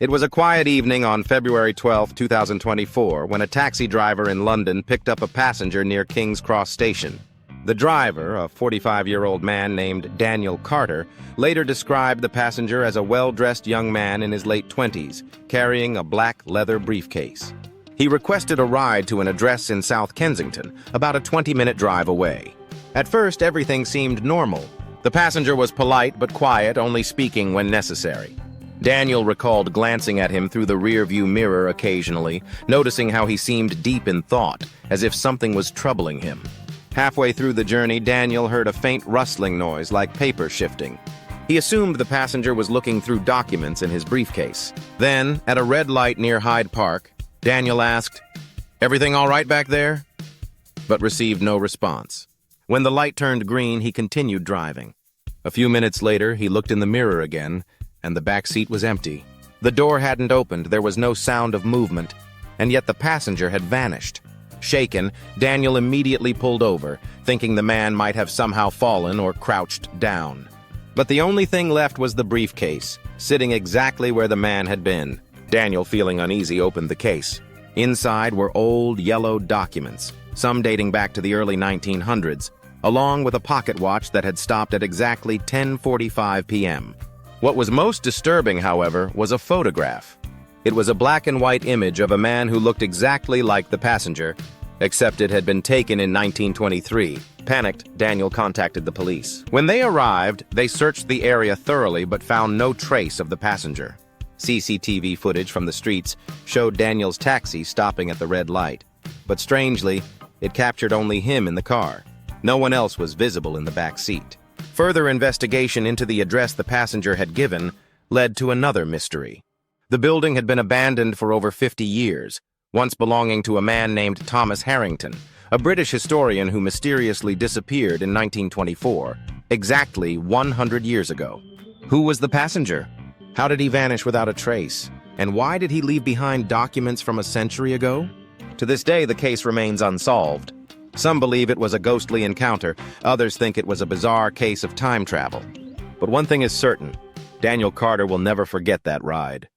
It was a quiet evening on February 12, 2024, when a taxi driver in London picked up a passenger near King's Cross Station. The driver, a 45-year-old man named Daniel Carter, later described the passenger as a well-dressed young man in his late 20s, carrying a black leather briefcase. He requested a ride to an address in South Kensington, about a 20-minute drive away. At first, everything seemed normal. The passenger was polite but quiet, only speaking when necessary. Daniel recalled glancing at him through the rear-view mirror occasionally, noticing how he seemed deep in thought, as if something was troubling him. Halfway through the journey, Daniel heard a faint rustling noise like paper shifting. He assumed the passenger was looking through documents in his briefcase. Then, at a red light near Hyde Park, Daniel asked, "Everything all right back there?" but received no response. When the light turned green, he continued driving. A few minutes later, he looked in the mirror again, and the back seat was empty. The door hadn't opened, there was no sound of movement, and yet the passenger had vanished. Shaken, Daniel immediately pulled over, thinking the man might have somehow fallen or crouched down. But the only thing left was the briefcase, sitting exactly where the man had been. Daniel, feeling uneasy, opened the case. Inside were old, yellowed documents, some dating back to the early 1900s, along with a pocket watch that had stopped at exactly 10:45 p.m. What was most disturbing, however, was a photograph. It was a black-and-white image of a man who looked exactly like the passenger, except it had been taken in 1923. Panicked, Daniel contacted the police. When they arrived, they searched the area thoroughly but found no trace of the passenger. CCTV footage from the streets showed Daniel's taxi stopping at the red light. But strangely, it captured only him in the car. No one else was visible in the back seat. Further investigation into the address the passenger had given led to another mystery. The building had been abandoned for over 50 years, once belonging to a man named Thomas Harrington, a British historian who mysteriously disappeared in 1924, exactly 100 years ago. Who was the passenger? How did he vanish without a trace? And why did he leave behind documents from a century ago? To this day, the case remains unsolved. Some believe it was a ghostly encounter, others think it was a bizarre case of time travel. But one thing is certain, Daniel Carter will never forget that ride.